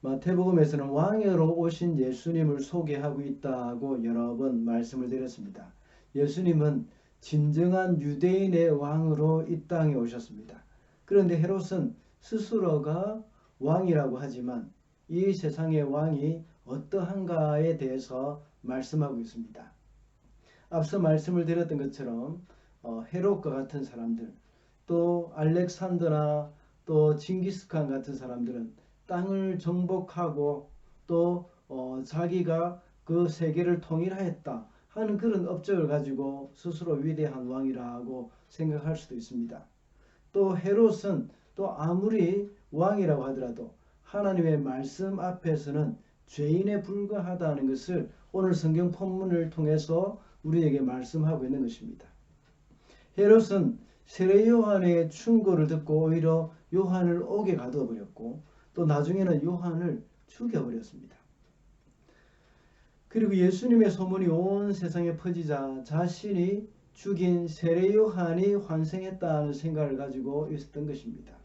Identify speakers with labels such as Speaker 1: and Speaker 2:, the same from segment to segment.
Speaker 1: 마태복음에서는 왕으로 오신 예수님을 소개하고 있다고 여러 번 말씀을 드렸습니다. 예수님은 진정한 유대인의 왕으로 이 땅에 오셨습니다. 그런데 헤롯은 스스로가 왕이라고 하지만 이 세상의 왕이 어떠한가에 대해서 말씀하고 있습니다. 앞서 말씀을 드렸던 것처럼 헤롯과 같은 사람들, 또 알렉산더나 또 징기스칸 같은 사람들은 땅을 정복하고 또 자기가 그 세계를 통일하였다 하는 그런 업적을 가지고 스스로 위대한 왕이라고 생각할 수도 있습니다. 또 헤롯은 또 아무리 왕이라고 하더라도 하나님의 말씀 앞에서는 죄인에 불과하다는 것을 오늘 성경 본문을 통해서 우리에게 말씀하고 있는 것입니다. 헤롯은 세례 요한의 충고를 듣고 오히려 요한을 옥에 가두어 버렸고 또 나중에는 요한을 죽여버렸습니다. 그리고 예수님의 소문이 온 세상에 퍼지자 자신이 죽인 세례 요한이 환생했다는 생각을 가지고 있었던 것입니다.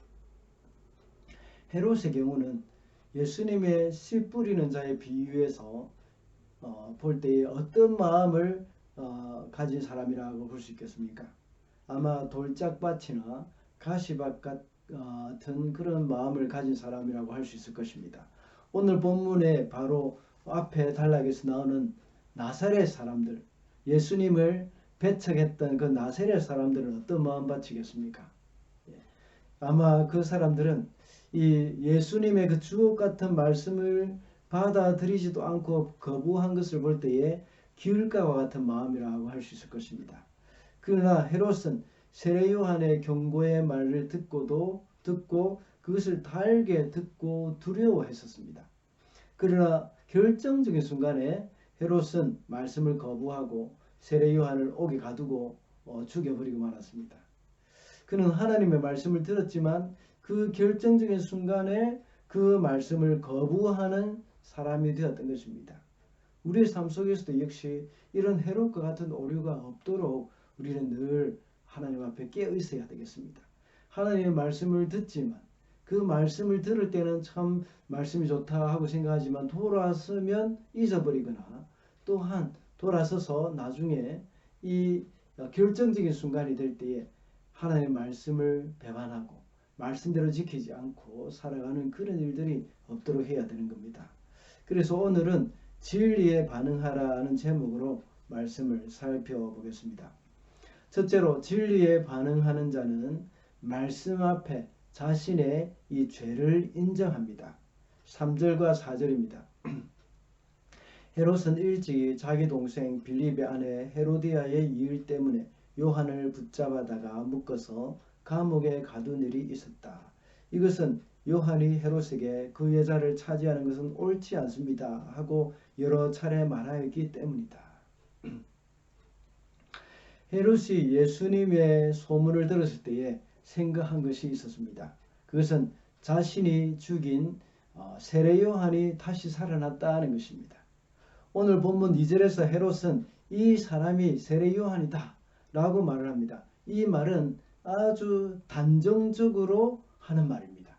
Speaker 1: 헤롯의 경우는 예수님의 씨 뿌리는 자의 비유에서 볼 때에 어떤 마음을 가진 사람이라고 볼 수 있겠습니까? 아마 돌짝밭이나 가시밭 같은 그런 마음을 가진 사람이라고 할 수 있을 것입니다. 오늘 본문에 바로 앞에 단락에서 나오는 나사렛 사람들, 예수님을 배척했던 그 나사렛 사람들은 어떤 마음 가지겠습니까? 아마 그 사람들은 이 예수님의 그 주옥 같은 말씀을 받아들이지도 않고 거부한 것을 볼 때에 기울가와 같은 마음이라고 할 수 있을 것입니다. 그러나 헤롯은 세례 요한의 경고의 말을 듣고 그것을 달게 듣고 두려워했었습니다. 그러나 결정적인 순간에 헤롯은 말씀을 거부하고 세례 요한을 옥에 가두고 죽여버리고 말았습니다. 그는 하나님의 말씀을 들었지만 그 결정적인 순간에 그 말씀을 거부하는 사람이 되었던 것입니다. 우리의 삶 속에서도 역시 이런 헤롯과 같은 오류가 없도록 우리는 늘 하나님 앞에 깨어 있어야 되겠습니다. 하나님의 말씀을 듣지만 그 말씀을 들을 때는 참 말씀이 좋다 하고 생각하지만 돌아서면 잊어버리거나 또한 돌아서서 나중에 이 결정적인 순간이 될 때에 하나님의 말씀을 배반하고 말씀대로 지키지 않고 살아가는 그런 일들이 없도록 해야 되는 겁니다. 그래서 오늘은 진리에 반응하라는 제목으로 말씀을 살펴보겠습니다. 첫째로 진리에 반응하는 자는 말씀 앞에 자신의 이 죄를 인정합니다. 3절과 4절입니다. 헤롯은 일찍이 자기 동생 빌립의 아내 헤로디아의 이일 때문에 요한을 붙잡아다가 묶어서 감옥에 가둔 일이 있었다. 이것은 요한이 헤롯에게 그 여자를 차지하는 것은 옳지 않습니다 하고 여러 차례 말하였기 때문이다. 헤롯이 예수님의 소문을 들었을 때에 생각한 것이 있었습니다. 그것은 자신이 죽인 세례 요한이 다시 살아났다는 것입니다. 오늘 본문 2절에서 헤롯은 이 사람이 세례 요한이다 라고 말을 합니다. 이 말은 아주 단정적으로 하는 말입니다.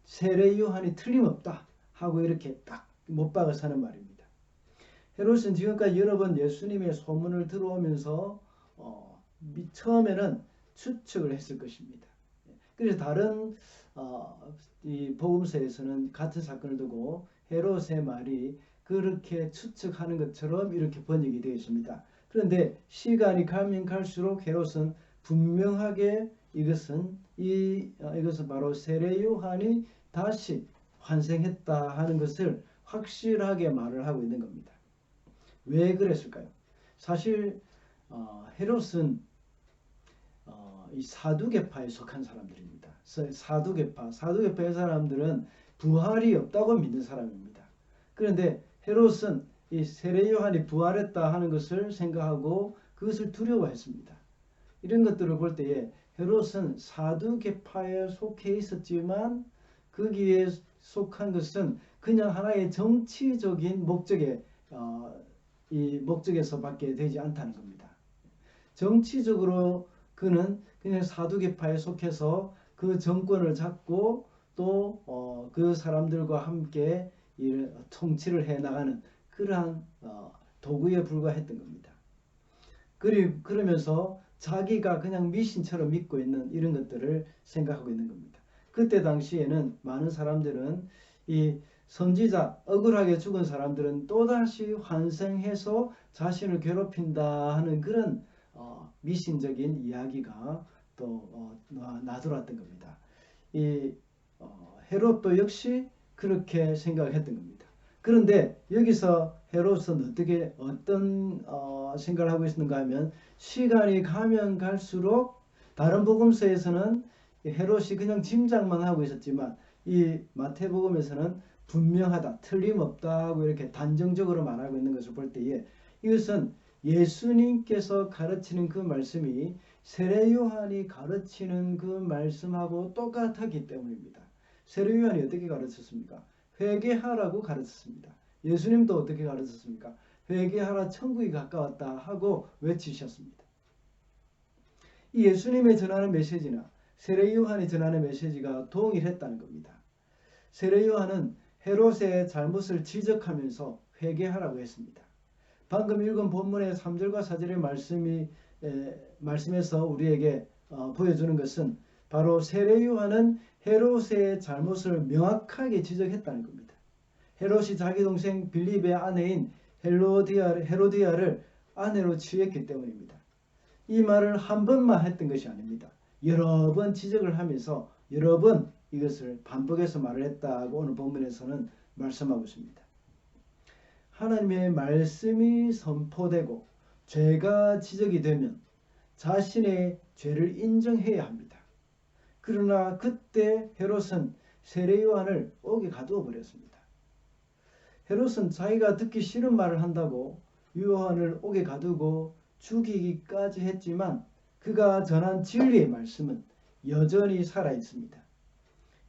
Speaker 1: 세례 요한이 틀림없다 하고 이렇게 딱 못 박아서 하는 말입니다. 헤롯은 지금까지 여러 번 예수님의 소문을 들어오면서 처음에는 추측을 했을 것입니다. 그래서 다른 이 복음서에서는 같은 사건을 두고 헤롯의 말이 그렇게 추측하는 것처럼 이렇게 번역이 되어 있습니다. 그런데 시간이 가면 갈수록 헤롯은 분명하게 이것은 바로 세례 요한이 다시 환생했다 하는 것을 확실하게 말을 하고 있는 겁니다. 왜 그랬을까요? 사실 헤롯은 이 사두개파에 속한 사람들입니다. 사두개파의 사람들은 부활이 없다고 믿는 사람입니다. 그런데 헤롯은 이 세례 요한이 부활했다 하는 것을 생각하고 그것을 두려워했습니다. 이런 것들을 볼 때에 헤롯은 사두개파에 속해 있었지만 거기에 속한 것은 그냥 하나의 정치적인 이 목적에서밖에 되지 않다는 겁니다. 정치적으로 그는 그냥 사두개파에 속해서 그 정권을 잡고 또 그 사람들과 함께 통치를 해나가는 그러한 도구에 불과했던 겁니다. 그러면서 자기가 그냥 미신처럼 믿고 있는 이런 것들을 생각하고 있는 겁니다. 그때 당시에는 많은 사람들은 이 선지자, 억울하게 죽은 사람들은 또다시 환생해서 자신을 괴롭힌다 하는 그런 미신적인 이야기가 또 나돌았던 겁니다. 이 헤롯도 역시 그렇게 생각했던 겁니다. 그런데 여기서 헤롯은 어떤 생각을 하고 있었는가 하면, 시간이 가면 갈수록 다른 복음서에서는 헤롯이 그냥 짐작만 하고 있었지만 이 마태복음에서는 분명하다, 틀림없다 하고 이렇게 단정적으로 말하고 있는 것을 볼 때에, 이것은 예수님께서 가르치는 그 말씀이 세례 요한이 가르치는 그 말씀하고 똑같았기 때문입니다. 세례 요한이 어떻게 가르쳤습니까? 회개하라고 가르쳤습니다. 예수님도 어떻게 가르쳤습니까? 회개하라, 천국이 가까웠다 하고 외치셨습니다. 이 예수님의 전하는 메시지나 세례 요한이 전하는 메시지가 동일했다는 겁니다. 세례 요한은 헤롯의 잘못을 지적하면서 회개하라고 했습니다. 방금 읽은 본문의 3절과 4절의 말씀에서 우리에게 보여주는 것은 바로 세례 요한은 헤롯의 잘못을 명확하게 지적했다는 겁니다. 헤롯이 자기 동생 빌립의 아내인 헤로디아를 아내로 취했기 때문입니다. 이 말을 한 번만 했던 것이 아닙니다. 여러 번 지적을 하면서 여러 번 이것을 반복해서 말을 했다고 오늘 본문에서는 말씀하고 있습니다. 하나님의 말씀이 선포되고 죄가 지적이 되면 자신의 죄를 인정해야 합니다. 그러나 그때 헤롯은 세례 요한을 옥에 가두어 버렸습니다. 헤롯은 자기가 듣기 싫은 말을 한다고 요한을 옥에 가두고 죽이기까지 했지만 그가 전한 진리의 말씀은 여전히 살아 있습니다.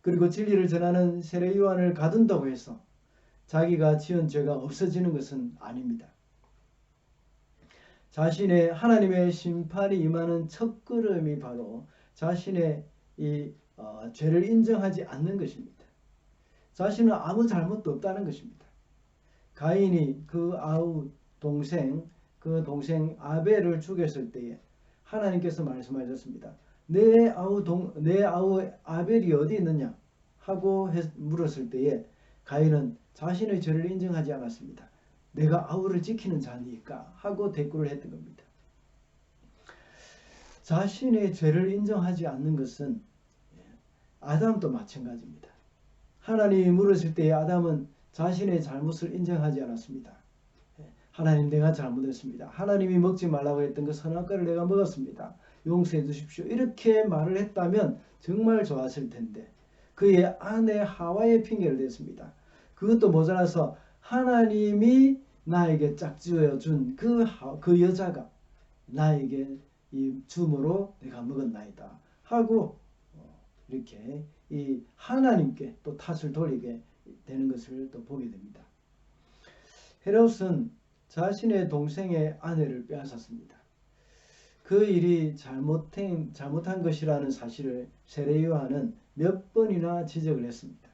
Speaker 1: 그리고 진리를 전하는 세례 요한을 가둔다고 해서 자기가 지은 죄가 없어지는 것은 아닙니다. 자신의 하나님의 심판이 임하는 첫걸음이 바로 자신의 이 죄를 인정하지 않는 것입니다. 자신은 아무 잘못도 없다는 것입니다. 가인이 그 동생 아벨을 죽였을 때에 하나님께서 말씀하셨습니다. 내 아우 아벨이 어디 있느냐 하고 물었을 때에 가인은 자신의 죄를 인정하지 않았습니다. 내가 아우를 지키는 자니까 하고 대꾸를 했던 겁니다. 자신의 죄를 인정하지 않는 것은 아담도 마찬가지입니다. 하나님이 물었을 때에 아담은 자신의 잘못을 인정하지 않았습니다. 하나님, 내가 잘못했습니다. 하나님이 먹지 말라고 했던 그 선악과를 내가 먹었습니다. 용서해 주십시오. 이렇게 말을 했다면 정말 좋았을 텐데 그의 아내 하와의 핑계를 댔습니다. 그것도 모자라서 하나님이 나에게 짝지어 준 그 여자가 나에게 이 줌으로 내가 먹었나이다 하고 이렇게 이 하나님께 또 탓을 돌리게 되는 것을 또 보게 됩니다. 헤롯은 자신의 동생의 아내를 빼앗았습니다. 그 일이 잘못한 것이라는 사실을 세례 요한은 몇 번이나 지적을 했습니다.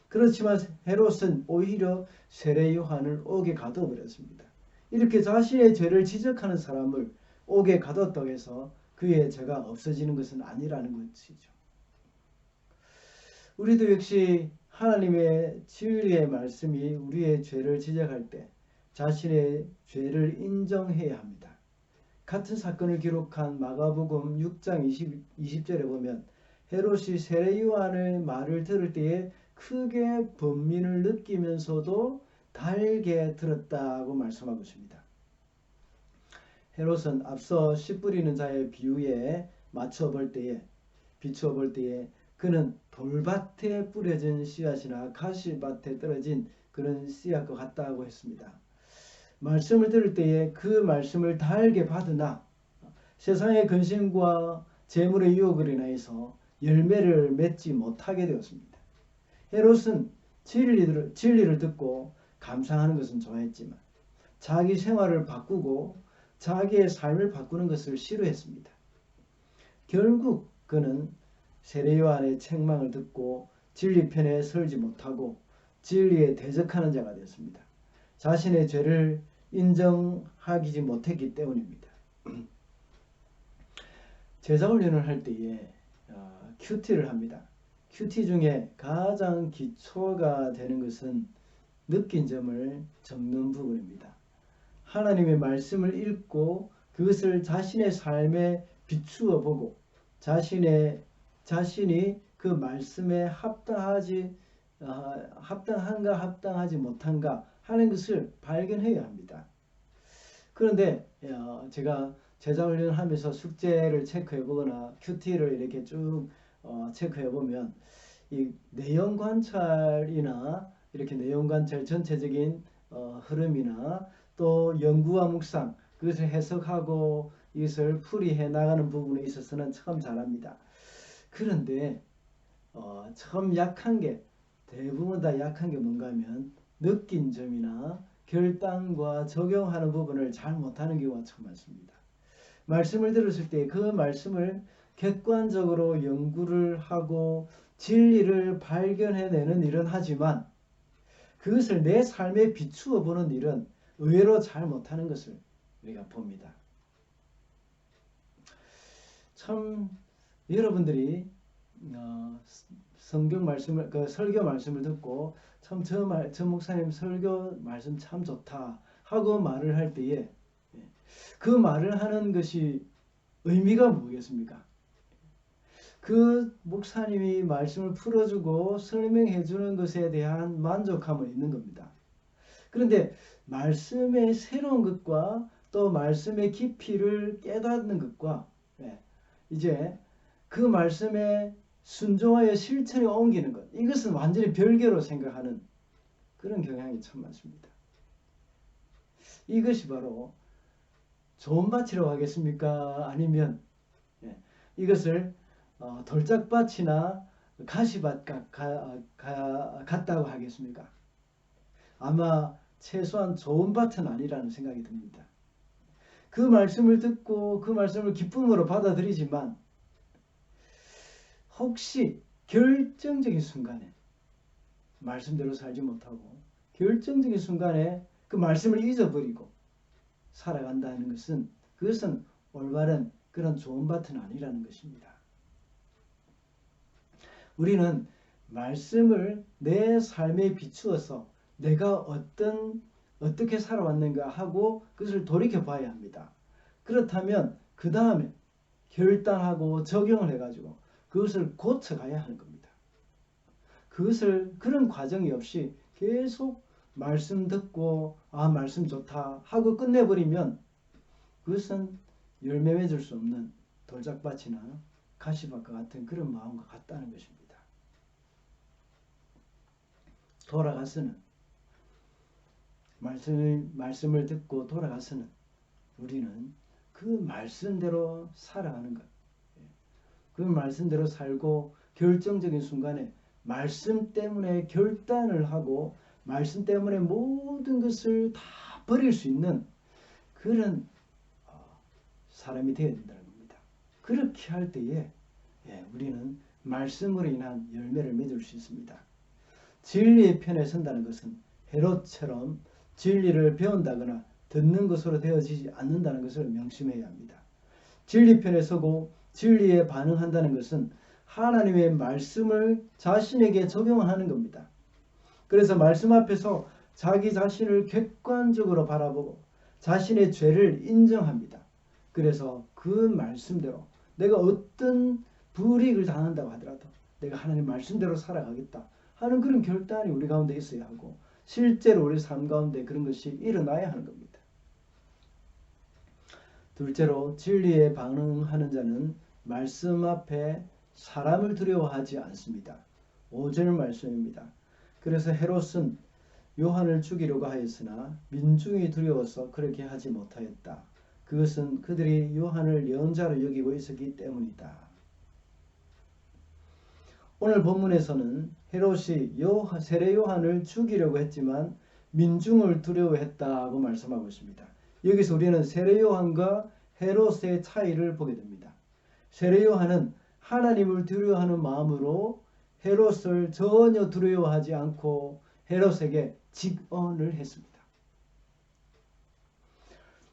Speaker 1: 그렇지만 헤롯은 오히려 세례 요한을 옥에 가둬 버렸습니다. 이렇게 자신의 죄를 지적하는 사람을 옥에 가뒀다고 해서 그의 죄가 없어지는 것은 아니라는 것이죠. 우리도 역시 하나님의 진리의 말씀이 우리의 죄를 지적할 때 자신의 죄를 인정해야 합니다. 같은 사건을 기록한 마가복음 6장 20절에 보면 헤롯이 세례 요한의 말을 들을 때에 크게 번민을 느끼면서도 달게 들었다고 말씀하고 있습니다. 헤롯은 앞서 씨 뿌리는 자의 비유에 비추어 볼 때에 그는 돌밭에 뿌려진 씨앗이나 가시밭에 떨어진 그런 씨앗과 같다고 했습니다. 말씀을 들을 때에 그 말씀을 달게 받으나 세상의 근심과 재물의 유혹을 인하여서 열매를 맺지 못하게 되었습니다. 헤롯은 진리를 듣고 감상하는 것은 좋아했지만 자기 생활을 바꾸고 자기의 삶을 바꾸는 것을 싫어했습니다. 결국 그는 세례 요한의 책망을 듣고 진리 편에 설지 못하고 진리에 대적하는 자가 되었습니다. 자신의 죄를 인정하지 못했기 때문입니다. 제자훈련을 할 때에 큐티를 합니다. 큐티 중에 가장 기초가 되는 것은 느낀 점을 적는 부분입니다. 하나님의 말씀을 읽고 그것을 자신의 삶에 비추어 보고 자신이 그 말씀에 합당한가 합당하지 못한가 하는 것을 발견해야 합니다. 그런데 제가 제자훈련을 하면서 숙제를 체크해 보거나 큐티를 이렇게 쭉 체크해 보면 이 내용 관찰이나 이렇게 내용 관찰 전체적인 흐름이나 또 연구와 묵상 그것을 해석하고 이것을 풀이해 나가는 부분에 있어서는 참 잘합니다. 그런데 참 약한 게 대부분 다 약한 게 뭔가 하면 느낀 점이나 결단과 적용하는 부분을 잘 못하는 경우가 참 많습니다. 말씀을 들었을 때 그 말씀을 객관적으로 연구를 하고 진리를 발견해내는 일은 하지만 그것을 내 삶에 비추어 보는 일은 의외로 잘 못하는 것을 우리가 봅니다. 참 여러분들이 성경 말씀을 설교 말씀을 듣고 참 저 목사님 설교 말씀 참 좋다 하고 말을 할 때에 그 말을 하는 것이 의미가 뭐겠습니까? 그 목사님이 말씀을 풀어주고 설명해 주는 것에 대한 만족함은 있는 겁니다. 그런데 말씀의 새로운 것과 또 말씀의 깊이를 깨닫는 것과 이제 그 말씀에 순종하여 실천에 옮기는 것, 이것은 완전히 별개로 생각하는 그런 경향이 참 많습니다. 이것이 바로 좋은 밭이라고 하겠습니까? 아니면 이것을 돌짝밭이나 가시밭 같다고 하겠습니까? 아마 최소한 좋은 밭은 아니라는 생각이 듭니다. 그 말씀을 듣고 그 말씀을 기쁨으로 받아들이지만 혹시 결정적인 순간에 말씀대로 살지 못하고 결정적인 순간에 그 말씀을 잊어버리고 살아간다는 것은 그것은 올바른 그런 좋은 밭은 아니라는 것입니다. 우리는 말씀을 내 삶에 비추어서 내가 어떻게 살아왔는가 하고 그것을 돌이켜 봐야 합니다. 그렇다면 그 다음에 결단하고 적용을 해가지고 그것을 고쳐가야 하는 겁니다. 그런 과정이 없이 계속 말씀 듣고 말씀 좋다 하고 끝내버리면 그것은 열매 맺을 수 없는 돌짝밭이나 가시밭과 같은 그런 마음과 같다는 것입니다. 돌아가서는 말씀을 듣고 돌아가서는 우리는 그 말씀대로 살아가는 것. 그 말씀대로 살고 결정적인 순간에 말씀 때문에 결단을 하고 말씀 때문에 모든 것을 다 버릴 수 있는 그런 사람이 되어야 된다는 겁니다. 그렇게 할 때에 우리는 말씀으로 인한 열매를 맺을 수 있습니다. 진리의 편에 선다는 것은 헤롯처럼 진리를 배운다거나 듣는 것으로 되어지지 않는다는 것을 명심해야 합니다. 진리 편에 서고 진리에 반응한다는 것은 하나님의 말씀을 자신에게 적용하는 겁니다. 그래서 말씀 앞에서 자기 자신을 객관적으로 바라보고 자신의 죄를 인정합니다. 그래서 그 말씀대로 내가 어떤 불이익을 당한다고 하더라도 내가 하나님 말씀대로 살아가겠다 하는 그런 결단이 우리 가운데 있어야 하고 실제로 우리 삶 가운데 그런 것이 일어나야 하는 겁니다. 둘째로 진리에 반응하는 자는 말씀 앞에 사람을 두려워하지 않습니다. 5절 말씀입니다. 그래서 헤롯은 요한을 죽이려고 하였으나 민중이 두려워서 그렇게 하지 못하였다. 그것은 그들이 요한을 예언자로 여기고 있었기 때문이다. 오늘 본문에서는 헤롯이 세례 요한을 죽이려고 했지만 민중을 두려워했다고 말씀하고 있습니다. 여기서 우리는 세례 요한과 헤롯의 차이를 보게 됩니다. 세례 요한은 하나님을 두려워하는 마음으로 헤롯을 전혀 두려워하지 않고 헤롯에게 직언을 했습니다.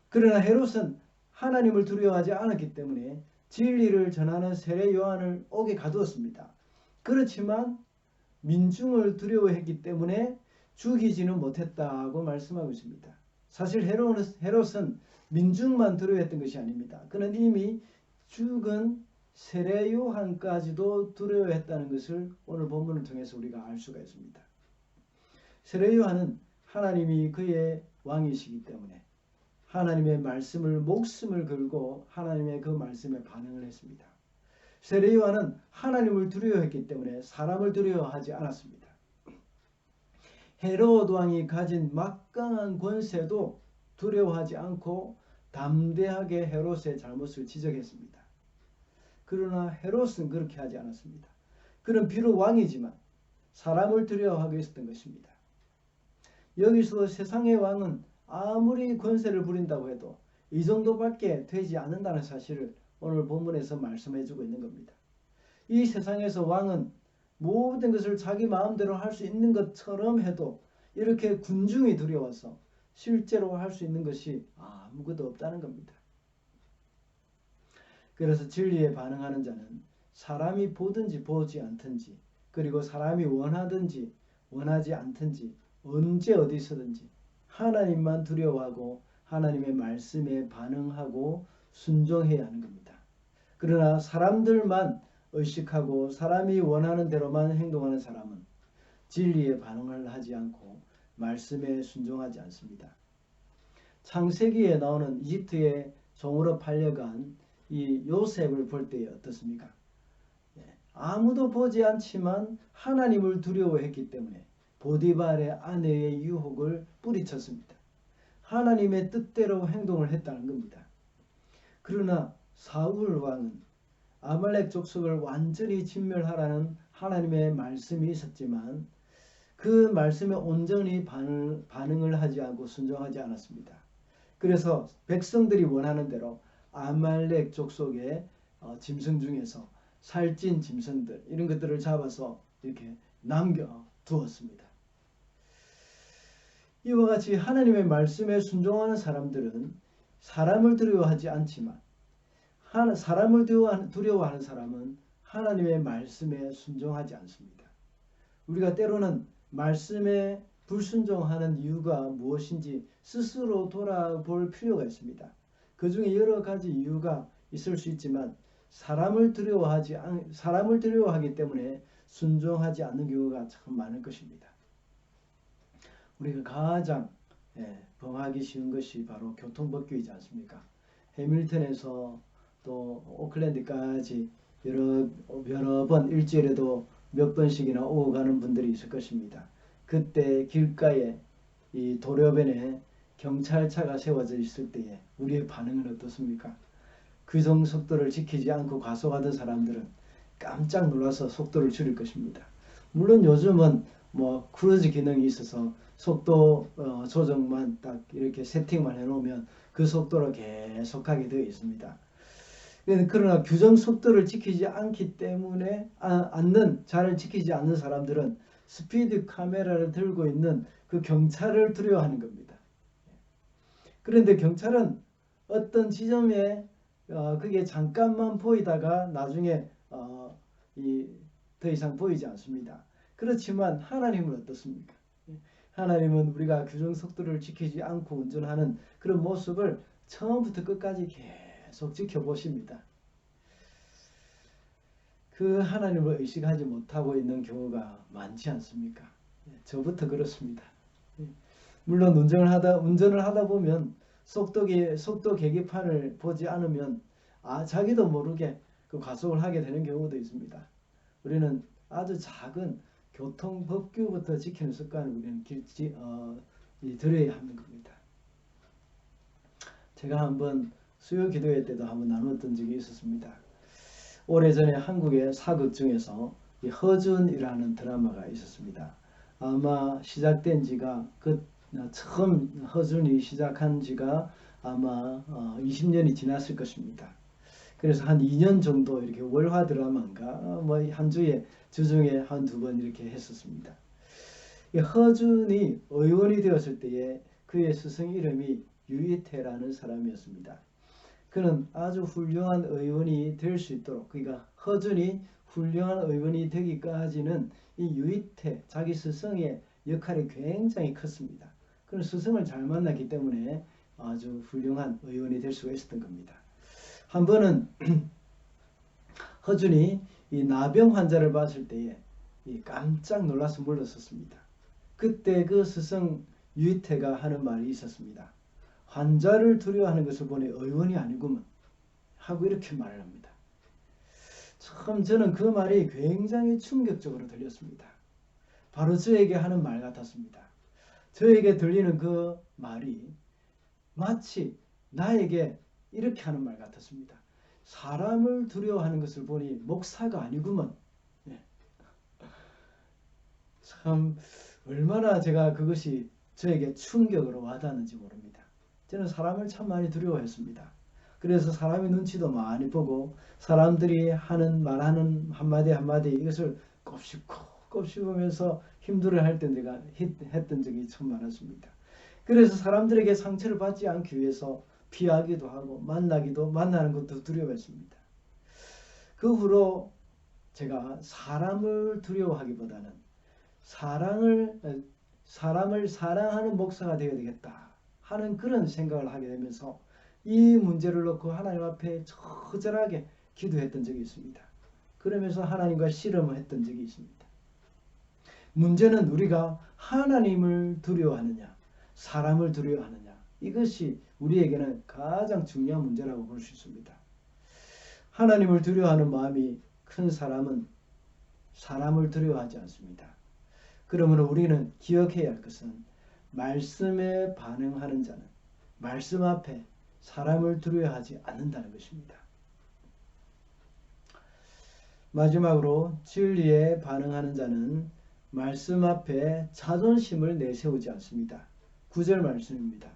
Speaker 1: 그러나 헤롯은 하나님을 두려워하지 않았기 때문에 진리를 전하는 세례 요한을 옥에 가두었습니다. 그렇지만 민중을 두려워했기 때문에 죽이지는 못했다고 말씀하고 있습니다. 사실 헤롯은 민중만 두려워했던 것이 아닙니다. 그는 이미 죽은 세례 요한까지도 두려워했다는 것을 오늘 본문을 통해서 우리가 알 수가 있습니다. 세례 요한은 하나님이 그의 왕이시기 때문에 하나님의 말씀을 목숨을 걸고 하나님의 그 말씀에 반응을 했습니다. 세례 요한은 하나님을 두려워했기 때문에 사람을 두려워하지 않았습니다. 헤롯 왕이 가진 막강한 권세도 두려워하지 않고 담대하게 헤롯의 잘못을 지적했습니다. 그러나 헤롯은 그렇게 하지 않았습니다. 그는 비록 왕이지만 사람을 두려워하고 있었던 것입니다. 여기서 세상의 왕은 아무리 권세를 부린다고 해도 이 정도밖에 되지 않는다는 사실을 오늘 본문에서 말씀해주고 있는 겁니다. 이 세상에서 왕은 모든 것을 자기 마음대로 할 수 있는 것처럼 해도 이렇게 군중이 두려워서 실제로 할 수 있는 것이 아무것도 없다는 겁니다. 그래서 진리에 반응하는 자는 사람이 보든지 보지 않든지, 그리고 사람이 원하든지 원하지 않든지 언제 어디서든지 하나님만 두려워하고 하나님의 말씀에 반응하고 순종해야 하는 겁니다. 그러나 사람들만 의식하고 사람이 원하는 대로만 행동하는 사람은 진리에 반응을 하지 않고 말씀에 순종하지 않습니다. 창세기에 나오는 이집트의 종으로 팔려간 이 요셉을 볼 때 어떻습니까? 아무도 보지 않지만 하나님을 두려워했기 때문에 보디발의 아내의 유혹을 뿌리쳤습니다. 하나님의 뜻대로 행동을 했다는 겁니다. 그러나 사울 왕은 아말렉 족속을 완전히 진멸하라는 하나님의 말씀이 있었지만 그 말씀에 온전히 반응을 하지 않고 순종하지 않았습니다. 그래서 백성들이 원하는 대로 아말렉 족속의 짐승 중에서 살찐 짐승들 이런 것들을 잡아서 이렇게 남겨두었습니다. 이와 같이 하나님의 말씀에 순종하는 사람들은 사람을 두려워하지 않지만 사람을 두려워하는 사람은 하나님의 말씀에 순종하지 않습니다. 우리가 때로는 말씀에 불순종하는 이유가 무엇인지 스스로 돌아볼 필요가 있습니다. 그 중에 여러 가지 이유가 있을 수 있지만 사람을 두려워하기 때문에 순종하지 않는 경우가 참 많을 것입니다. 우리가 가장 범하기 쉬운 것이 바로 교통법규이지 않습니까? 해밀턴에서 또 오클랜드까지 여러 번 일주일에도 몇 번씩이나 오고 가는 분들이 있을 것입니다. 그때 길가에 이 도로변에 경찰차가 세워져 있을 때에 우리의 반응은 어떻습니까? 규정 속도를 지키지 않고 과속하던 사람들은 깜짝 놀라서 속도를 줄일 것입니다. 물론 요즘은 뭐 크루즈 기능이 있어서 속도 조정만 딱 이렇게 세팅만 해놓으면 그 속도로 계속하게 되어 있습니다. 그러나 규정 속도를 지키지 않기 때문에 잘 지키지 않는 사람들은 스피드 카메라를 들고 있는 그 경찰을 두려워하는 겁니다. 그런데 경찰은 어떤 지점에 그게 잠깐만 보이다가 나중에 더 이상 보이지 않습니다. 그렇지만 하나님은 어떻습니까? 하나님은 우리가 규정 속도를 지키지 않고 운전하는 그런 모습을 처음부터 끝까지 계속 지켜보십니다. 그 하나님을 의식하지 못하고 있는 경우가 많지 않습니까? 저부터 그렇습니다. 물론 운전을 하다 보면 속도 계기판을 보지 않으면 자기도 모르게 그 과속을 하게 되는 경우도 있습니다. 우리는 아주 작은 교통법규부터 지키는 습관을 우리는 들여야 하는 겁니다. 제가 한번 수요 기도회 때도 한번 나눴던 적이 있었습니다. 오래전에 한국의 사극 중에서 허준이라는 드라마가 있었습니다. 아마 시작된 지가 처음 허준이 시작한 지가 아마 20년이 지났을 것입니다. 그래서 한 2년 정도 이렇게 월화 드라마인가 뭐 한 주에 주중에 한두 번 이렇게 했었습니다. 허준이 의원이 되었을 때에 그의 스승 이름이 유이태라는 사람이었습니다. 그는 아주 훌륭한 의원이 될 수 있도록, 그러니까 허준이 훌륭한 의원이 되기까지는 이 유이태 자기 스승의 역할이 굉장히 컸습니다. 그는 스승을 잘 만났기 때문에 아주 훌륭한 의원이 될 수가 있었던 겁니다. 한 번은 허준이 이 나병 환자를 봤을 때에 깜짝 놀라서 물러섰습니다. 그때 그 스승 유이태가 하는 말이 있었습니다. 환자를 두려워하는 것을 보니 의원이 아니구먼 하고 이렇게 말을 합니다. 참 저는 그 말이 굉장히 충격적으로 들렸습니다. 바로 저에게 하는 말 같았습니다. 저에게 들리는 그 말이 마치 나에게 이렇게 하는 말 같았습니다. 사람을 두려워하는 것을 보니 목사가 아니구먼. 네. 참 얼마나 제가 그것이 저에게 충격으로 와닿는지 모릅니다. 저는 사람을 참 많이 두려워했습니다. 그래서 사람의 눈치도 많이 보고 사람들이 하는 말하는 한마디 한마디 이것을 곱씹으면서 힘들어할 때 내가 했던 적이 참 많았습니다. 그래서 사람들에게 상처를 받지 않기 위해서 피하기도 하고 만나는 것도 두려워했습니다. 그 후로 제가 사람을 두려워하기보다는 사람을 사랑하는 목사가 되어야 되겠다 하는 그런 생각을 하게 되면서 이 문제를 놓고 하나님 앞에 처절하게 기도했던 적이 있습니다. 그러면서 하나님과 씨름을 했던 적이 있습니다. 문제는 우리가 하나님을 두려워하느냐 사람을 두려워하느냐, 이것이 우리에게는 가장 중요한 문제라고 볼 수 있습니다. 하나님을 두려워하는 마음이 큰 사람은 사람을 두려워하지 않습니다. 그러므로 우리는 기억해야 할 것은 말씀에 반응하는 자는 말씀 앞에 사람을 두려워하지 않는다는 것입니다. 마지막으로 진리에 반응하는 자는 말씀 앞에 자존심을 내세우지 않습니다. 9절 말씀입니다.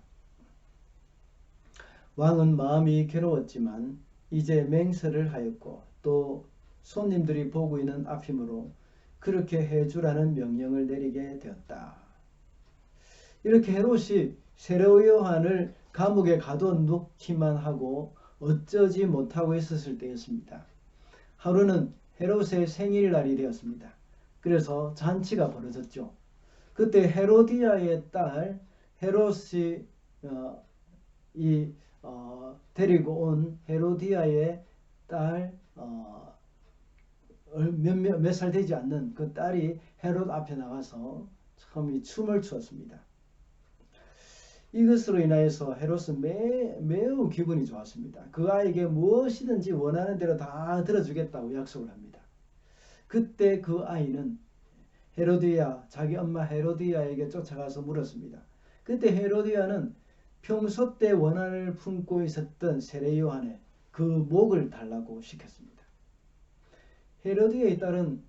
Speaker 1: 왕은 마음이 괴로웠지만 이제 맹세를 하였고 또 손님들이 보고 있는 앞이므로 그렇게 해주라는 명령을 내리게 되었다. 이렇게 헤롯이 세례 요한을 감옥에 가둬놓기만 하고 어쩌지 못하고 있었을 때였습니다. 하루는 헤롯의 생일날이 되었습니다. 그래서 잔치가 벌어졌죠. 그때 헤로디아의 딸 헤롯이 데리고 온 헤로디아의 딸 몇 살 되지 않는 그 딸이 헤롯 앞에 나가서 참 춤을 추었습니다. 이것으로 인하여서 헤롯은 매우 기분이 좋았습니다. 그 아이에게 무엇이든지 원하는 대로 다 들어주겠다고 약속을 합니다. 그때 그 아이는 헤로디아, 자기 엄마 헤로디아에게 쫓아가서 물었습니다. 그때 헤로디아는 평소 때 원한을 품고 있었던 세례 요한의 그 목을 달라고 시켰습니다. 헤로디아의 딸은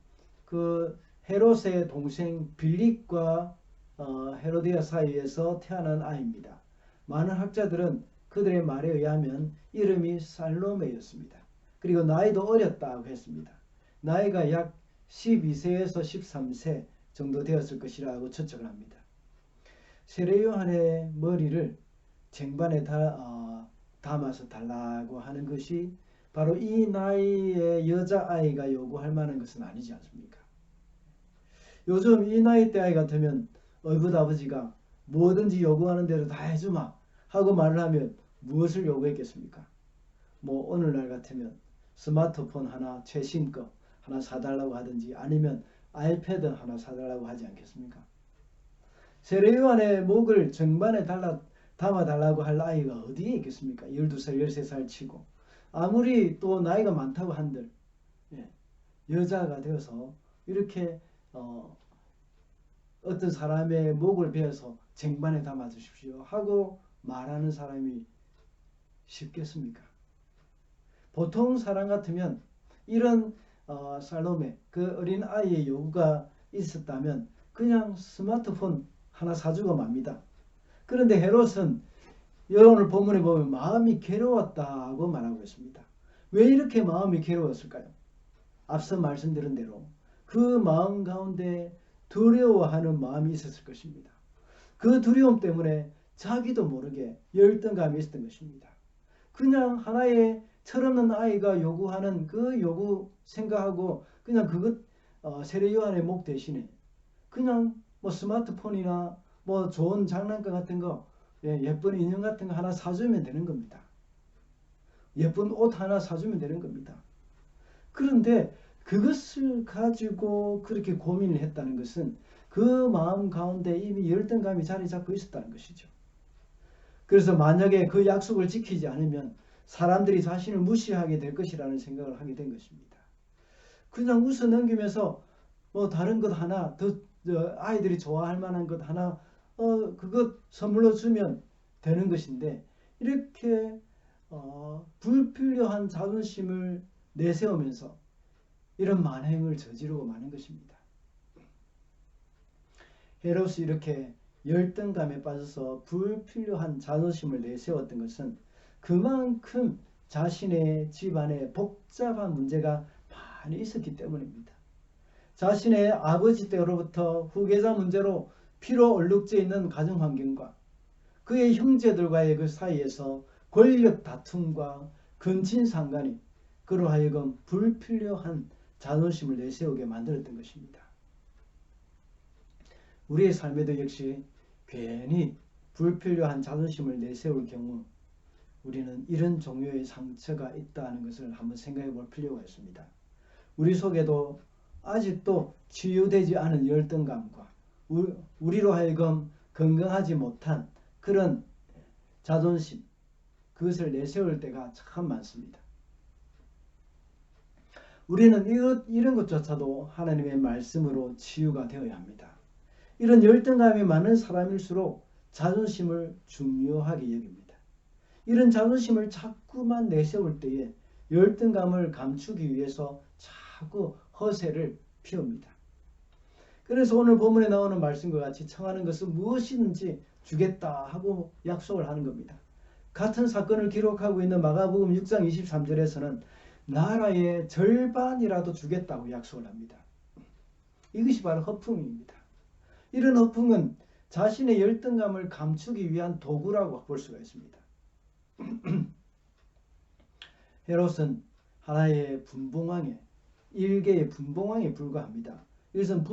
Speaker 1: 그 헤롯의 동생 빌립과 헤로디아 사이에서 태어난 아이입니다. 많은 학자들은 그들의 말에 의하면 이름이 살로메였습니다. 그리고 나이도 어렸다고 했습니다. 나이가 약 12세에서 13세 정도 되었을 것이라고 추측을 합니다. 세례 요한의 머리를 쟁반에 담아서 달라고 하는 것이 바로 이 나이의 여자아이가 요구할 만한 것은 아니지 않습니까? 요즘 이 나이 때 아이 같으면 얼굴 아버지가 뭐든지 요구하는 대로 다 해주마 하고 말을 하면 무엇을 요구했겠습니까? 뭐 오늘날 같으면 스마트폰 하나 최신 거 하나 사달라고 하든지 아니면 아이패드 하나 사달라고 하지 않겠습니까? 세례 요한의 목을 쟁반에 담아달라고 할 아이가 어디에 있겠습니까? 12살, 13살 치고 아무리 또 나이가 많다고 한들 여자가 되어서 이렇게 어떤 사람의 목을 베어서 쟁반에 담아주십시오 하고 말하는 사람이 쉽겠습니까? 보통 사람 같으면 이런 살로메 그 어린 아이의 요구가 있었다면 그냥 스마트폰 하나 사주고 맙니다. 그런데 헤롯은 오늘 본문에 보면 마음이 괴로웠다고 말하고 있습니다. 왜 이렇게 마음이 괴로웠을까요? 앞서 말씀드린 대로 그 마음 가운데 두려워하는 마음이 있었을 것입니다. 그 두려움 때문에 자기도 모르게 열등감이 있었던 것입니다. 그냥 하나의 철없는 아이가 요구하는 그 요구 생각하고 그냥 그것 세례 요한의 목 대신에 그냥 뭐 스마트폰이나 뭐 좋은 장난감 같은 거, 예쁜 인형 같은 거 하나 사주면 되는 겁니다. 예쁜 옷 하나 사주면 되는 겁니다. 그런데 그것을 가지고 그렇게 고민을 했다는 것은 그 마음 가운데 이미 열등감이 자리 잡고 있었다는 것이죠. 그래서 만약에 그 약속을 지키지 않으면 사람들이 자신을 무시하게 될 것이라는 생각을 하게 된 것입니다. 그냥 웃어 넘기면서 뭐 다른 것 하나 더 아이들이 좋아할 만한 것 하나 그것 선물로 주면 되는 것인데 이렇게 불필요한 자존심을 내세우면서 이런 만행을 저지르고 마는 것입니다. 헤롯이 이렇게 열등감에 빠져서 불필요한 자존심을 내세웠던 것은 그만큼 자신의 집안에 복잡한 문제가 많이 있었기 때문입니다. 자신의 아버지 때로부터 후계자 문제로 피로 얼룩져 있는 가정 환경과 그의 형제들과의 그 사이에서 권력 다툼과 근친상간이 그로 하여금 불필요한 자존심을 내세우게 만들었던 것입니다. 우리의 삶에도 역시 괜히 불필요한 자존심을 내세울 경우 우리는 이런 종류의 상처가 있다는 것을 한번 생각해 볼 필요가 있습니다. 우리 속에도 아직도 치유되지 않은 열등감과 우리로 하여금 건강하지 못한 그런 자존심, 그것을 내세울 때가 참 많습니다. 우리는 이런 것조차도 하나님의 말씀으로 치유가 되어야 합니다. 이런 열등감이 많은 사람일수록 자존심을 중요하게 여깁니다. 이런 자존심을 자꾸만 내세울 때에 열등감을 감추기 위해서 자꾸 허세를 피웁니다. 그래서 오늘 본문에 나오는 말씀과 같이 청하는 것은 무엇이든지 주겠다 하고 약속을 하는 겁니다. 같은 사건을 기록하고 있는 마가복음 6장 23절에서는 나라의 절반이라도 주겠다고 약속을 합니다. 이것이 바로 허풍입니다. 이런 허풍은 자신의 열등감을 감추기 위한 도구라고 볼 수가 있습니다. 헤롯은 하나의 분봉왕에 일개의 분봉왕에 불과합니다. 이것은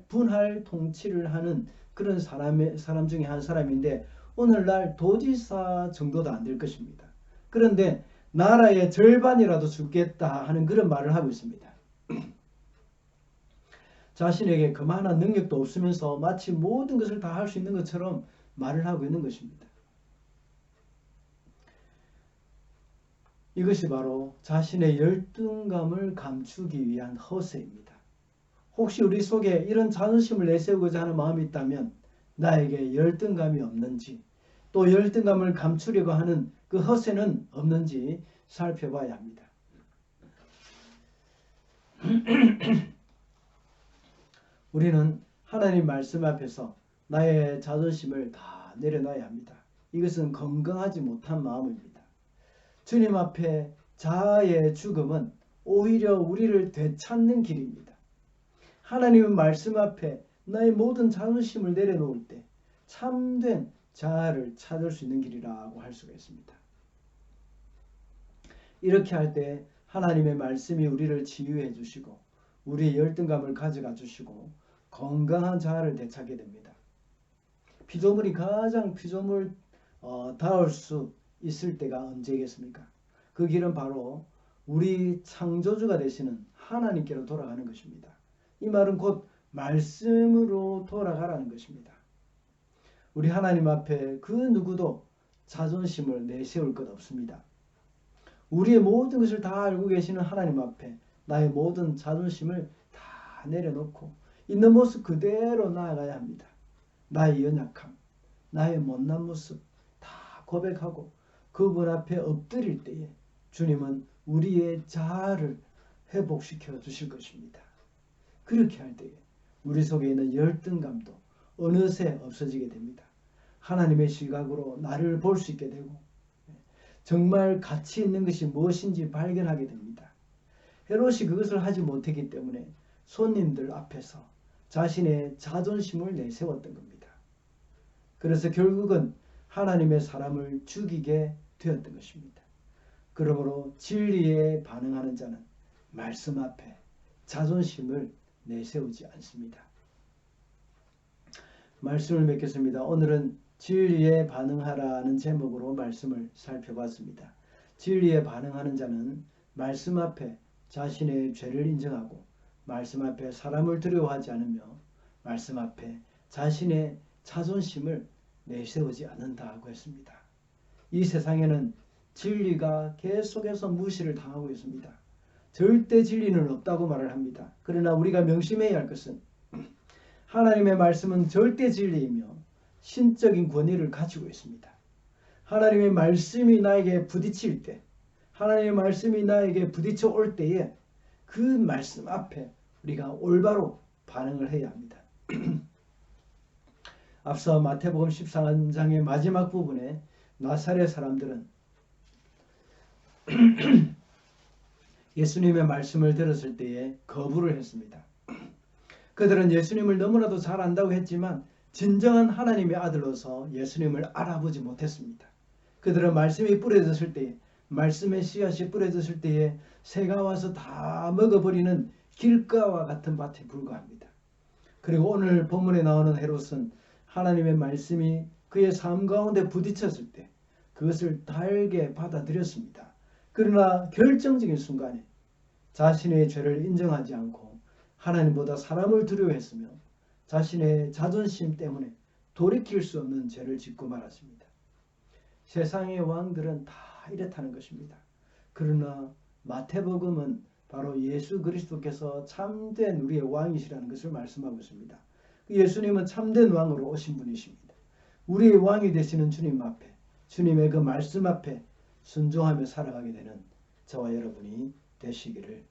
Speaker 1: 분할 통치를 하는 그런 사람 중에 한 사람인데 오늘날 도지사 정도도 안 될 것입니다. 그런데 나라의 절반이라도 주겠다 하는 그런 말을 하고 있습니다. 자신에게 그만한 능력도 없으면서 마치 모든 것을 다 할 수 있는 것처럼 말을 하고 있는 것입니다. 이것이 바로 자신의 열등감을 감추기 위한 허세입니다. 혹시 우리 속에 이런 자존심을 내세우고자 하는 마음이 있다면 나에게 열등감이 없는지 또 열등감을 감추려고 하는 그 허세는 없는지 살펴봐야 합니다. 우리는 하나님 말씀 앞에서 나의 자존심을 다 내려놔야 합니다. 이것은 건강하지 못한 마음입니다. 주님 앞에 자아의 죽음은 오히려 우리를 되찾는 길입니다. 하나님의 말씀 앞에 나의 모든 자존심을 내려놓을 때 참된 자아를 찾을 수 있는 길이라고 할 수가 있습니다. 이렇게 할 때 하나님의 말씀이 우리를 치유해 주시고 우리의 열등감을 가져가 주시고 건강한 자아를 되찾게 됩니다. 피조물이 가장 피조물다울 수 있을 때가 언제겠습니까? 그 길은 바로 우리 창조주가 되시는 하나님께로 돌아가는 것입니다. 이 말은 곧 말씀으로 돌아가라는 것입니다. 우리 하나님 앞에 그 누구도 자존심을 내세울 것 없습니다. 우리의 모든 것을 다 알고 계시는 하나님 앞에 나의 모든 자존심을 다 내려놓고 있는 모습 그대로 나아가야 합니다. 나의 연약함, 나의 못난 모습 다 고백하고 그분 앞에 엎드릴 때에 주님은 우리의 자아를 회복시켜 주실 것입니다. 그렇게 할 때에 우리 속에 있는 열등감도 어느새 없어지게 됩니다. 하나님의 시각으로 나를 볼 수 있게 되고 정말 가치 있는 것이 무엇인지 발견하게 됩니다. 헤롯이 그것을 하지 못했기 때문에 손님들 앞에서 자신의 자존심을 내세웠던 겁니다. 그래서 결국은 하나님의 사람을 죽이게 되었던 것입니다. 그러므로 진리에 반응하는 자는 말씀 앞에 자존심을 내세우지 않습니다. 말씀을 맺겠습니다. 오늘은 진리에 반응하라는 제목으로 말씀을 살펴봤습니다. 진리에 반응하는 자는 말씀 앞에 자신의 죄를 인정하고 말씀 앞에 사람을 두려워하지 않으며 말씀 앞에 자신의 자존심을 내세우지 않는다고 했습니다. 이 세상에는 진리가 계속해서 무시를 당하고 있습니다. 절대 진리는 없다고 말을 합니다. 그러나 우리가 명심해야 할 것은 하나님의 말씀은 절대 진리이며 신적인 권위를 가지고 있습니다. 하나님의 말씀이 나에게 부딪힐 때, 하나님의 말씀이 나에게 부딪혀 올 때에 그 말씀 앞에 우리가 올바로 반응을 해야 합니다. 앞서 마태복음 14장의 마지막 부분에 나사렛 사람들은 예수님의 말씀을 들었을 때에 거부를 했습니다. 그들은 예수님을 너무나도 잘 안다고 했지만 진정한 하나님의 아들로서 예수님을 알아보지 못했습니다. 그들은 말씀이 뿌려졌을 때에, 말씀의 씨앗이 뿌려졌을 때에 새가 와서 다 먹어버리는 길가와 같은 밭에 불과합니다. 그리고 오늘 본문에 나오는 헤롯은 하나님의 말씀이 그의 삶 가운데 부딪혔을 때 그것을 달게 받아들였습니다. 그러나 결정적인 순간에 자신의 죄를 인정하지 않고 하나님보다 사람을 두려워했으며 자신의 자존심 때문에 돌이킬 수 없는 죄를 짓고 말았습니다. 세상의 왕들은 다 이렇다는 것입니다. 그러나 마태복음은 바로 예수 그리스도께서 참된 우리의 왕이시라는 것을 말씀하고 있습니다. 예수님은 참된 왕으로 오신 분이십니다. 우리의 왕이 되시는 주님 앞에, 주님의 그 말씀 앞에 순종하며 살아가게 되는 저와 여러분이 되시기를